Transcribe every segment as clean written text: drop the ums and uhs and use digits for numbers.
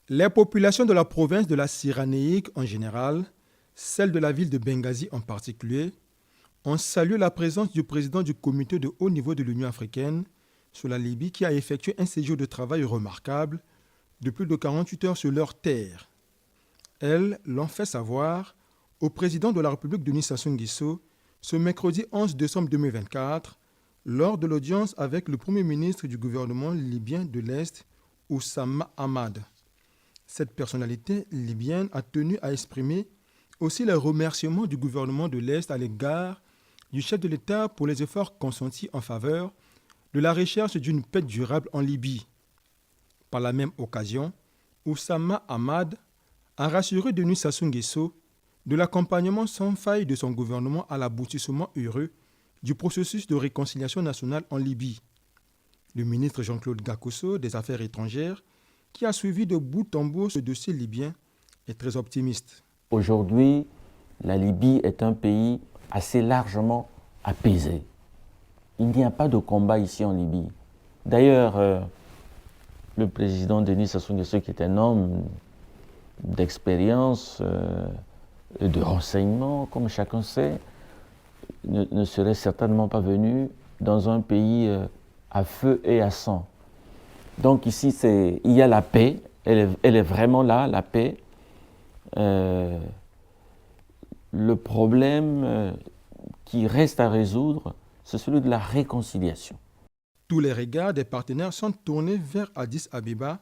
Les populations de la province de la Cyrénaïque en général, celles de la ville de Benghazi en particulier, ont salué la présence du président du comité de haut niveau de l'Union africaine sur la Libye qui a effectué un séjour de travail remarquable de plus de 48 heures sur leur terre. Elles l'ont fait savoir au président de la République Denis Sassou Nguesso ce mercredi 11 décembre 2024 lors de l'audience avec le premier ministre du gouvernement libyen de l'Est, Oussama Hamad. Cette personnalité libyenne a tenu à exprimer aussi les remerciements du gouvernement de l'Est à l'égard du chef de l'État pour les efforts consentis en faveur de la recherche d'une paix durable en Libye. Par la même occasion, Oussama Hamad a rassuré Denis Sassou Nguesso de l'accompagnement sans faille de son gouvernement à l'aboutissement heureux du processus de réconciliation nationale en Libye. Le ministre Jean-Claude Gakosso des Affaires étrangères, qui a suivi de bout en bout ce dossier libyen, est très optimiste. Aujourd'hui, la Libye est un pays assez largement apaisé. Il n'y a pas de combat ici en Libye. D'ailleurs, le président Denis Sassou Nguesso, qui est un homme d'expérience et de renseignement, comme chacun sait, ne serait certainement pas venu dans un pays à feu et à sang. Donc ici, il y a la paix, elle est vraiment là, la paix. Le problème qui reste à résoudre, c'est celui de la réconciliation. Tous les regards des partenaires sont tournés vers Addis Abeba,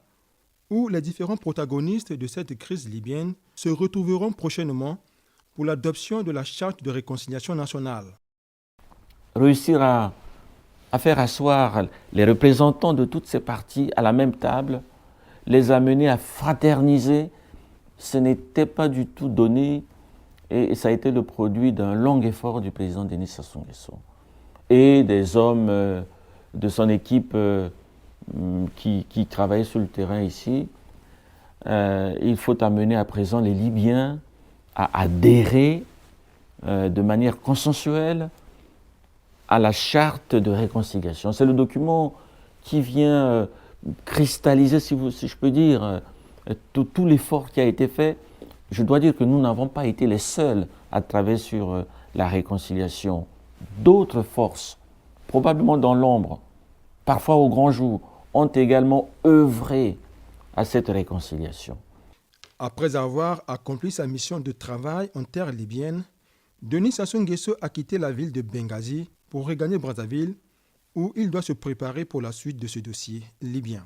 où les différents protagonistes de cette crise libyenne se retrouveront prochainement pour l'adoption de la charte de réconciliation nationale. Réussir à faire asseoir les représentants de toutes ces parties à la même table, les amener à fraterniser, ce n'était pas du tout donné et ça a été le produit d'un long effort du président Denis Sassou Nguesso et des hommes de son équipe qui travaillaient sur le terrain ici. Il faut amener à présent les Libyens à adhérer de manière consensuelle à la charte de réconciliation. C'est le document qui vient cristalliser, si je peux dire, tout l'effort qui a été fait. Je dois dire que nous n'avons pas été les seuls à travailler sur la réconciliation. D'autres forces, probablement dans l'ombre, parfois au grand jour, ont également œuvré à cette réconciliation. Après avoir accompli sa mission de travail en terre libyenne, Denis Sassou Nguesso a quitté la ville de Benghazi pour regagner Brazzaville, où il doit se préparer pour la suite de ce dossier libyen.